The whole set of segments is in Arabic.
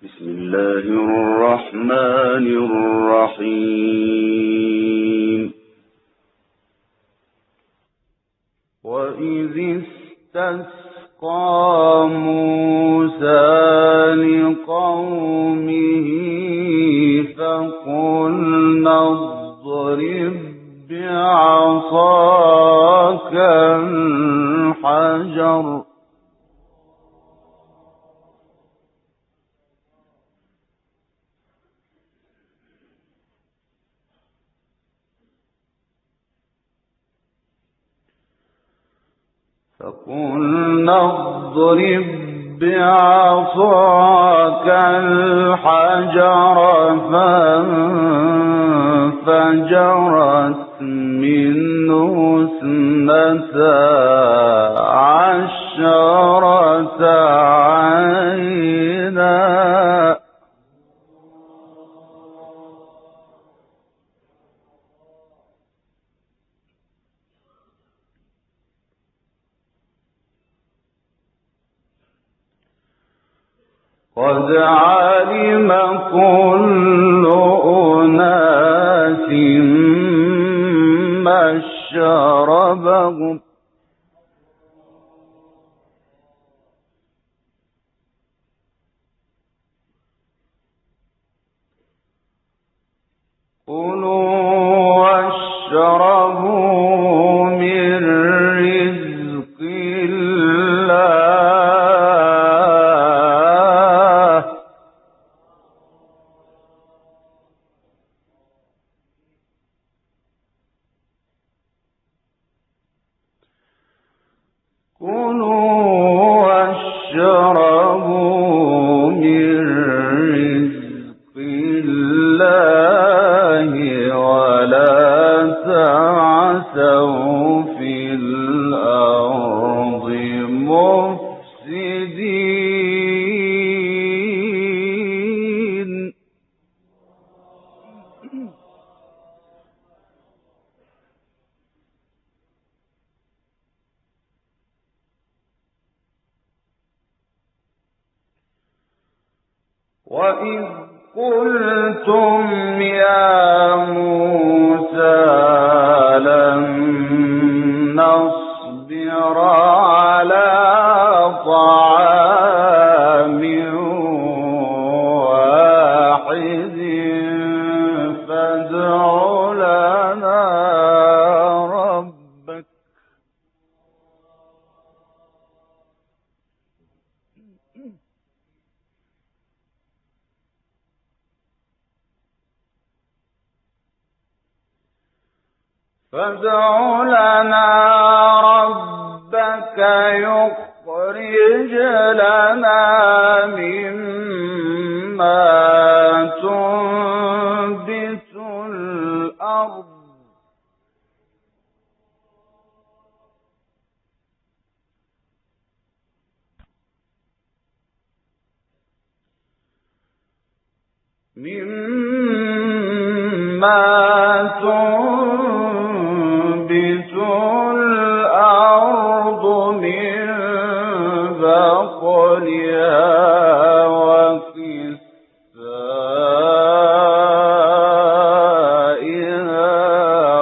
بسم الله الرحمن الرحيم. وإذ استسقى موسى لقومه فقلنا اضرب بعصاك الحجر فانفجرت منه 12 عينا قد علم كل أناس مشربهم كلوا واشربوا من رزق الله ولا تعثوا في الأرض مفسدين وإذ قلتم يا موسى لن نصبر على طعام واحد فادع لنا ربك يخرج لنا مما تنبت الأرض من بقلها وقثائها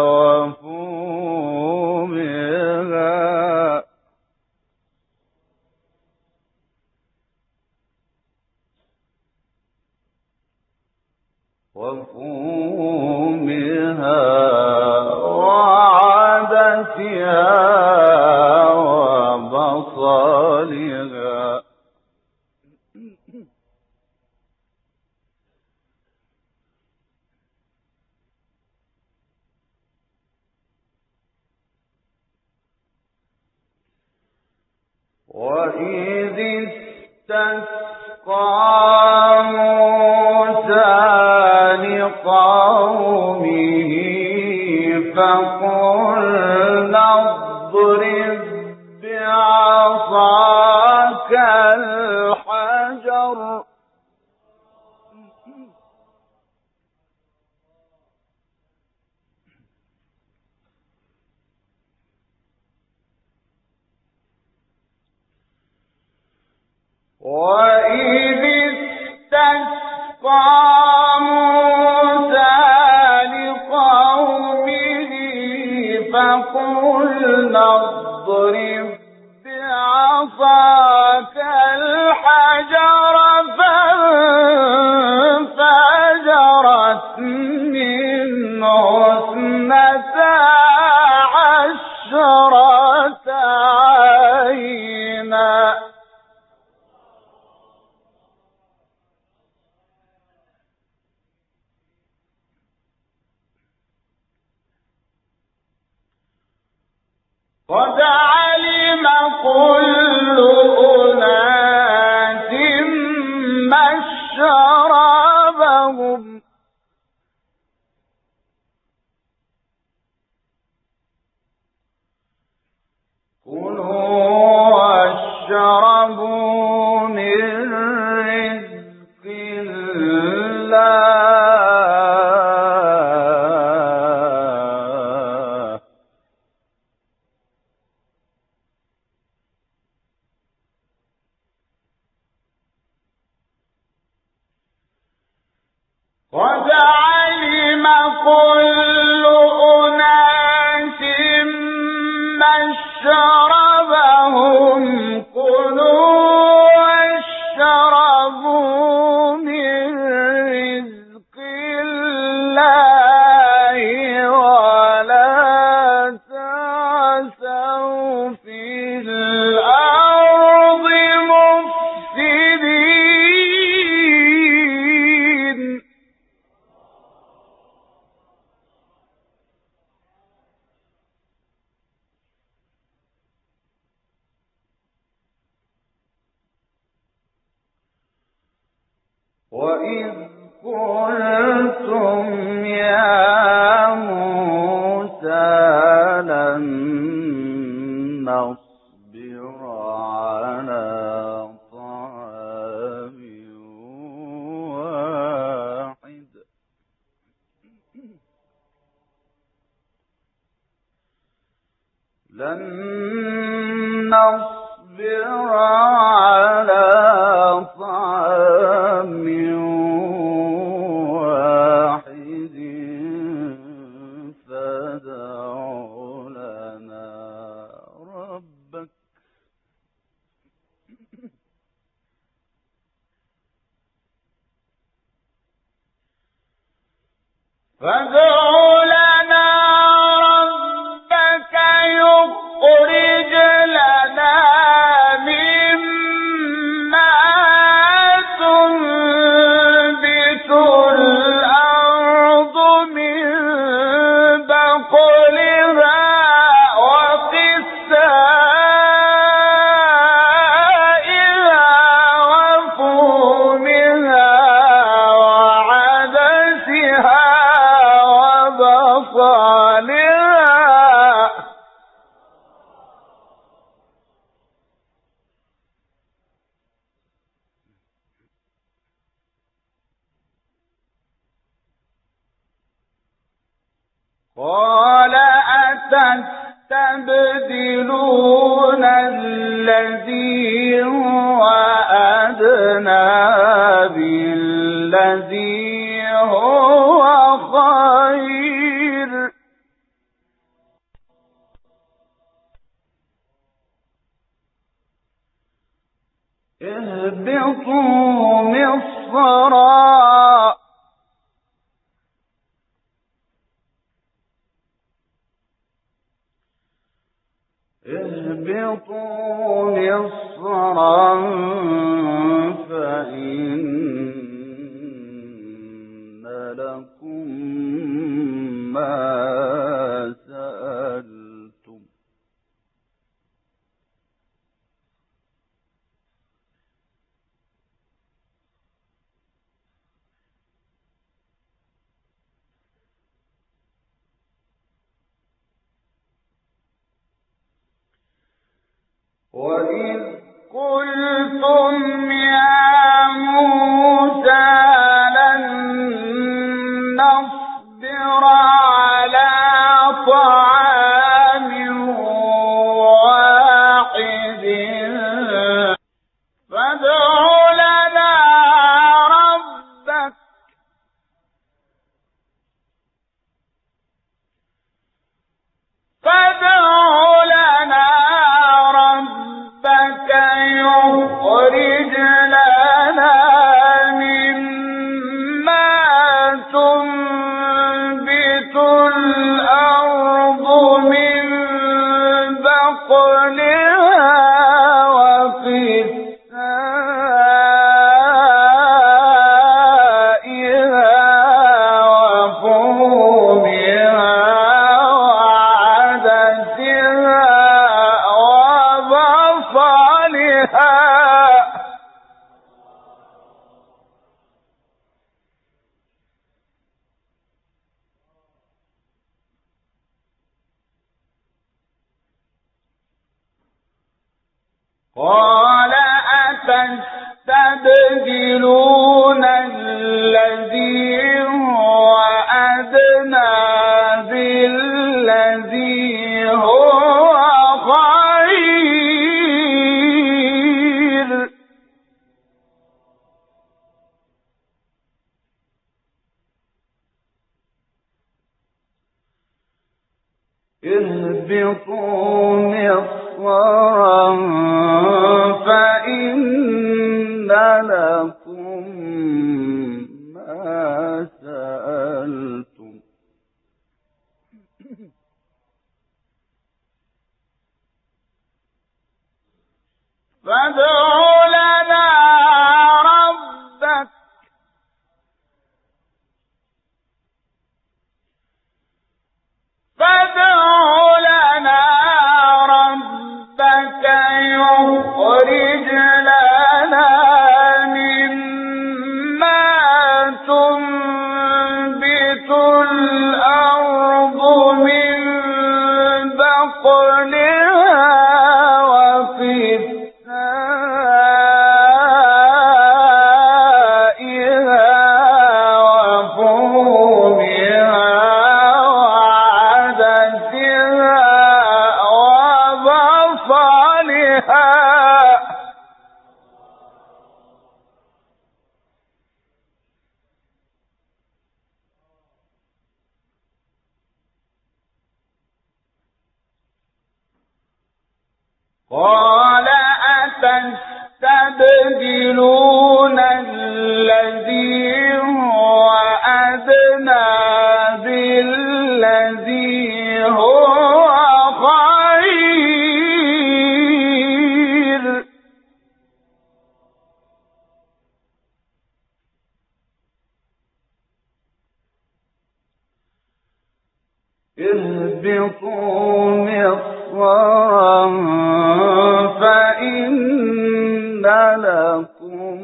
وفومها وعدسها وبصلها وإذ استسقى موسى لقومه فقلنا اضرب بعصاك الحجر وإذ استسقى قلنا اضرب بعصاك الحجر فانفجرت منه 12 عينا قد علم كل أناس مشربهم كلوا واشربوا من رزق الله قد علم كل أناس مشربهم كلوا واشربوا من رزق الله ولا تعثوا في الأرض مفسدين وإذ قلتم يا موسى لن نصبر على طعام واحد لن نصبر على طعام واحد فادع لنا ربك يخرج لنا مما تنبت الأرض من بقلها وقثائها وفومها وعدسها وبصلها قال أتستبدلون الذي هو أدنى بالذي هو خير اهبطوا مصرا فإن لكم ما سألتم وإذ قلتم يا موسى لن نصبر على طعام واحد فادع لنا ربك فادع قال أتستبدلون الذي هو أدنى بالذي هو خير اهبطوا مصرا فإن لكم ما سألتم فادع لنا ربك يخرج لنا مما تنبت الأرض من بقلها وقثائها وفومها وعدسها وبصلها قال أتستبدلون الذي هو أدنى بالذي هو خير اهبطوا مصرا فإن لكم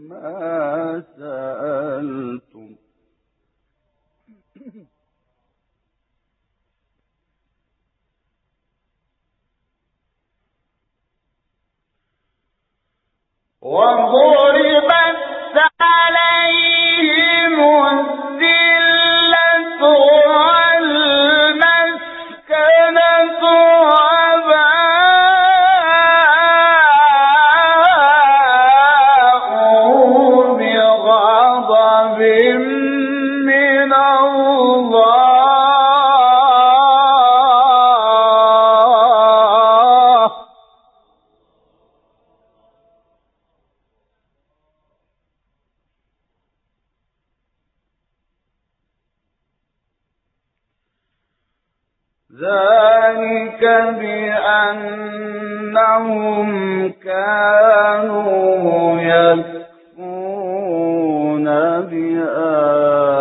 ما سألتم وضربت عليهم الذلة والمسكنة وباءوا بغضب من الله ذلك بأنهم كانوا يكفرون بآيات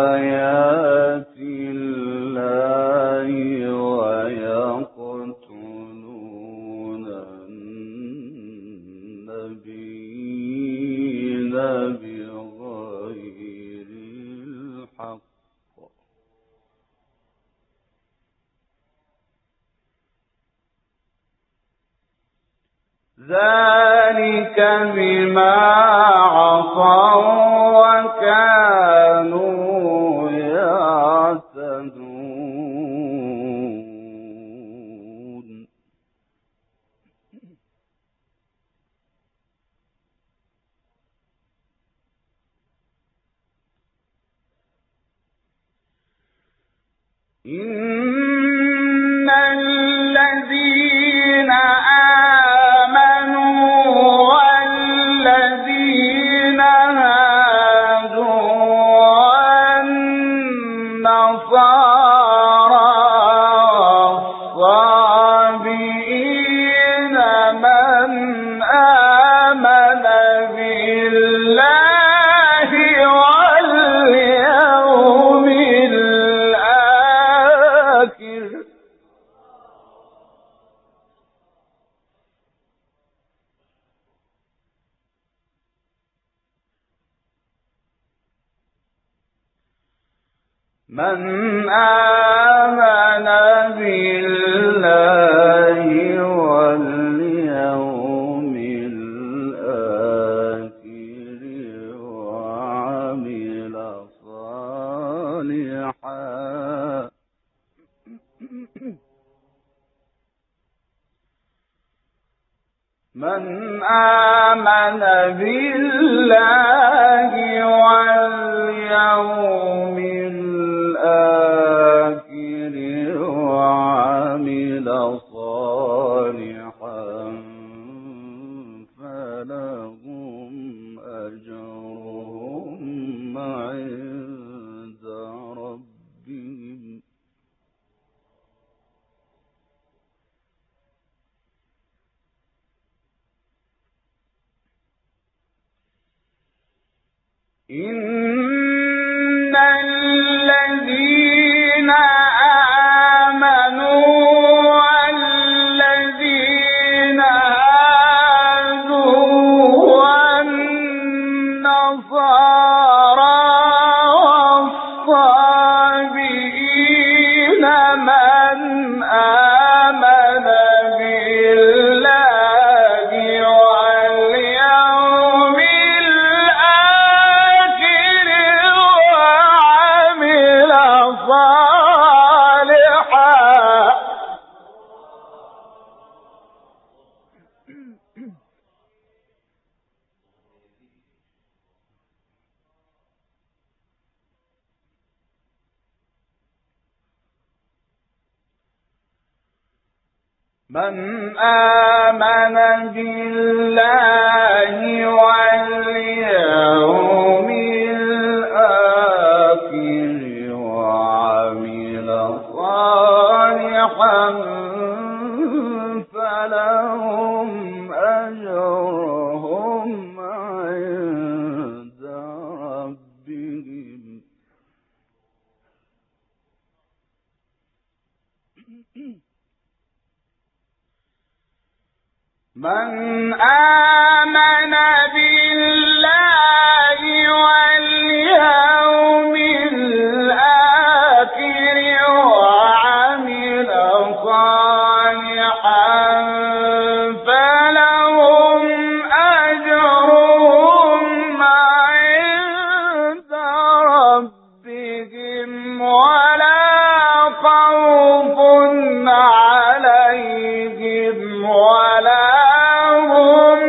الله ويقتلون النبيين بغير الحق ذلك بما عصوا وكانوا يعتدون إن الذين والذين هادوا والنصارى والصابئين من آمن بالله واليوم الآخر من آمن بالله واليوم الآخر وعمل صالحا من آمن بالله واليوم الآخر وعمل صالحا فلهم أجرهم عند ربهم إن الذين آمنوا والذين هادوا والنصارى والصابئين من آمن بالله واليوم الآخر وعمل صالحا من آمن بالله واليوم الآخر وعمل صالحا فلهم أجرهم عند ربهم من آمن بالله واليوم الآخر وعمل صالحا فلهم أجرهم عند ربهم ولا خوف عليهم ولا هم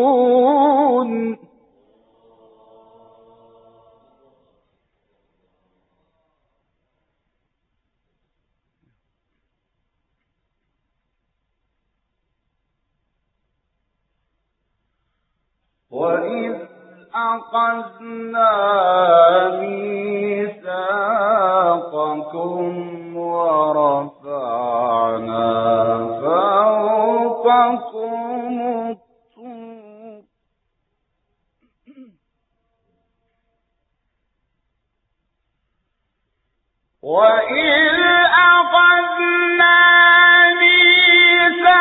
يحزنون وإذ أخذنا ميثاقكم ورفعنا فوقكم الطور وإذ أخذنا ميثاقكم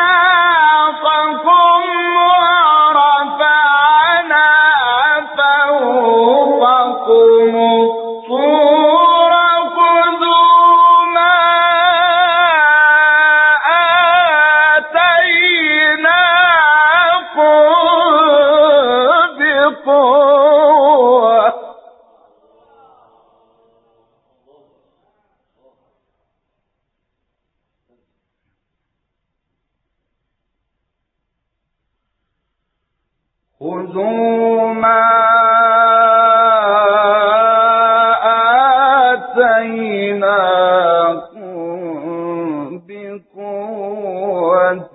ورفعنا فوقكم الطور خذوا ما آتيناكم بقوة خذوا ما آتيناكم بقوة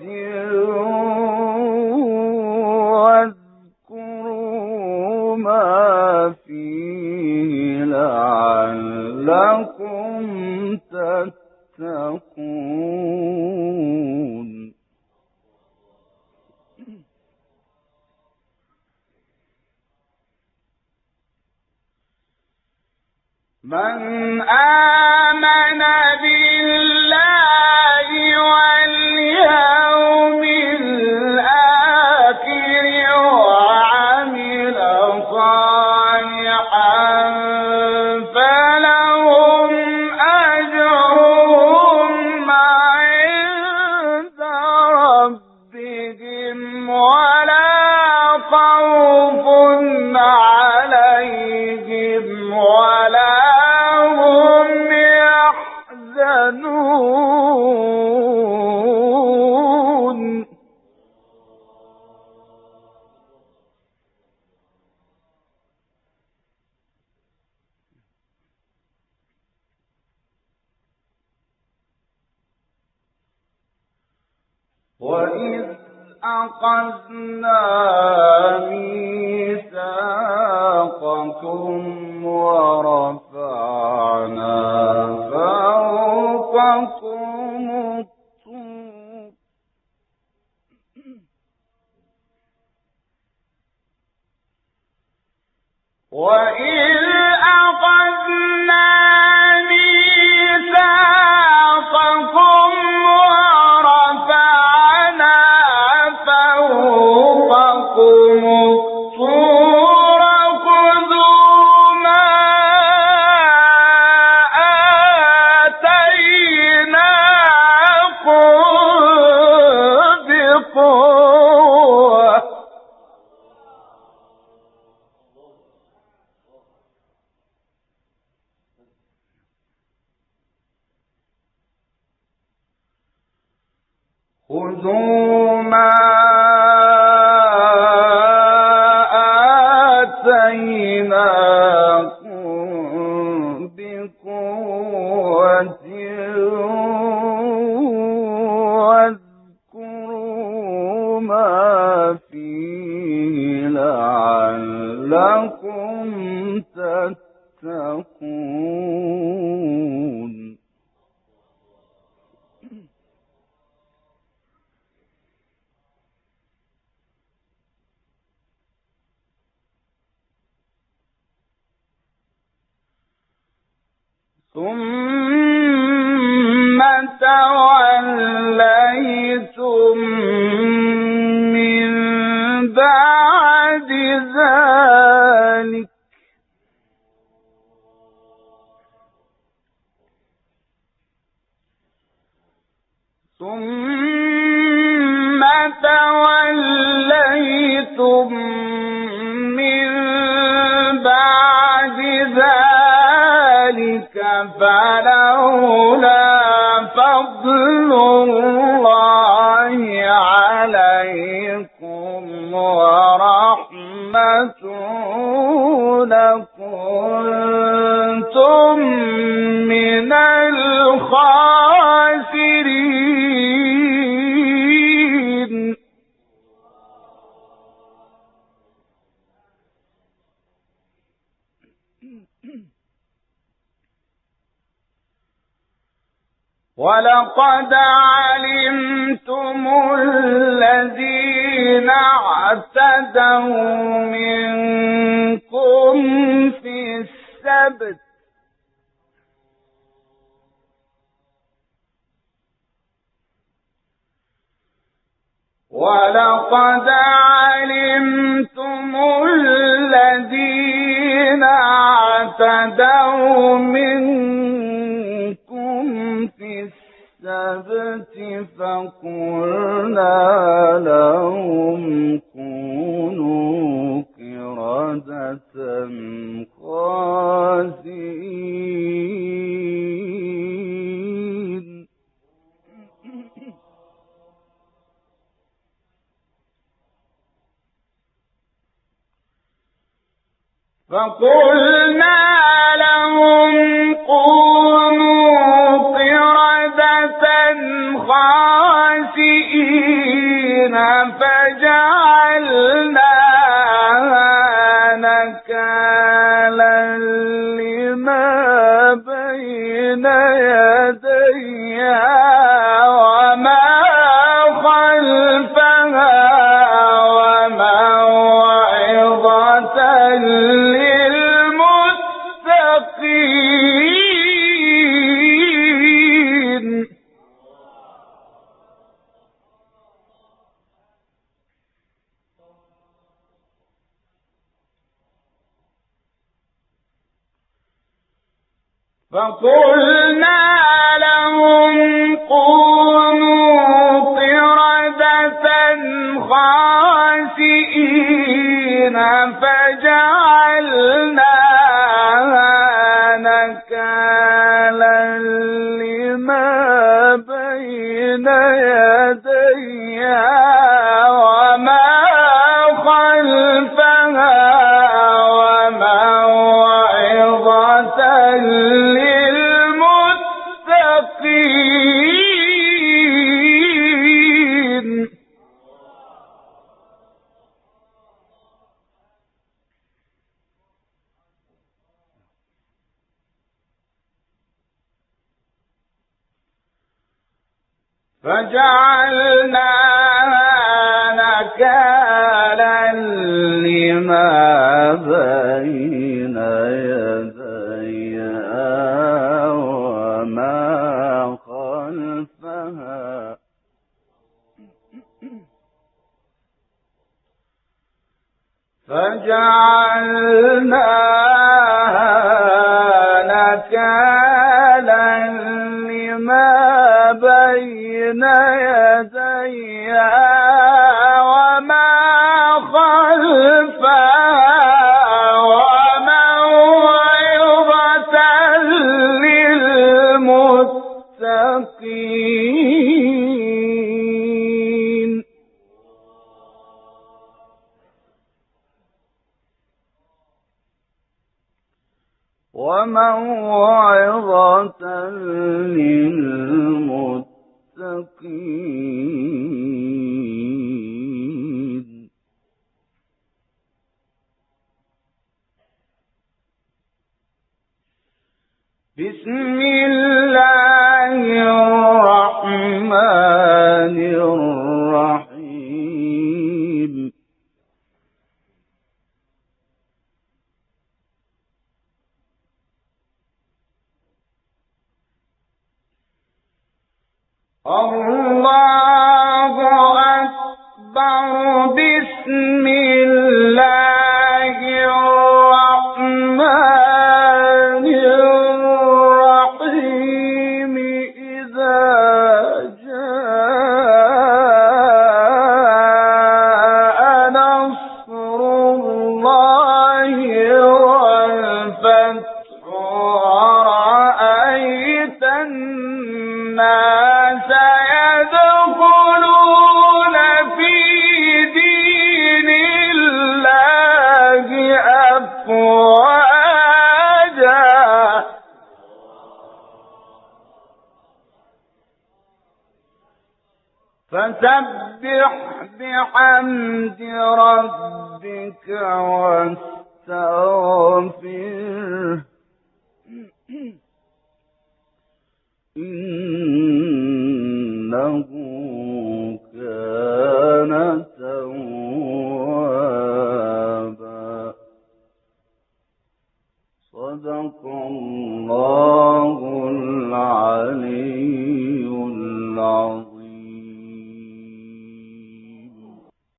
واذكروا ما فيه لعلكم تتقون من آمن بالله واليوم الآخر وعمل صالحا وَإِذْ أَخَذْنَا مِيثَاقَكُمْ وَرَفَعْنَا فَوْقَكُمُ الطُّورَ وَإِذْ أَخَذْنَا مِيثَاقَكُمْ وَرَفَعْنَا فَوْقَكُمُ الطُّورَ خُذُوا مَا آتَيْنَاكُمْ بِقُوَّةٍ خُذُوا مَا آتَيْنَاكُمْ بِقُوَّةٍ وَاذْكُرُوا مَا فِيهِ لَعَلَّكُمْ تَتَّقُونَ ثُمَّ تَوَلَّيْتُم مِّن بَعْدِ ذَلِكَ فلولا فضل الله عليكم ورحمته لكنتم من الخاسرين ولقد علمتم الذين اعتدوا منكم في السبت ولقد علمتم الذين اعتدوا منكم في السبت فقلنا لهم كونوا قردة خاسئين فقلنا لهم كونوا قردة خاسئين فجعلناها نكالا لما بين يديها وما خلفها وموعظة للمتقين فقلنا لهم كونوا قردة خاسئين فجعلناها نكالا لما يديها وما خلفها وموعظة للمتقين. فجعلناها نكالا لما بين يديها وما خلفها فجعلناها نكالا لما بين يديها وما خلفها وموعظة للمتقين. وموعظة للمتقين. بسم الله الرحمن الرحيم. الله أكبر. بسم الله الرحمن الرحيم. إذا جاء نصر الله والفتح ورأيت الناس يدخلون في دين الله أفواجا. فسبح بحمد ربك واستغفره إنه كان توابا. صدق الله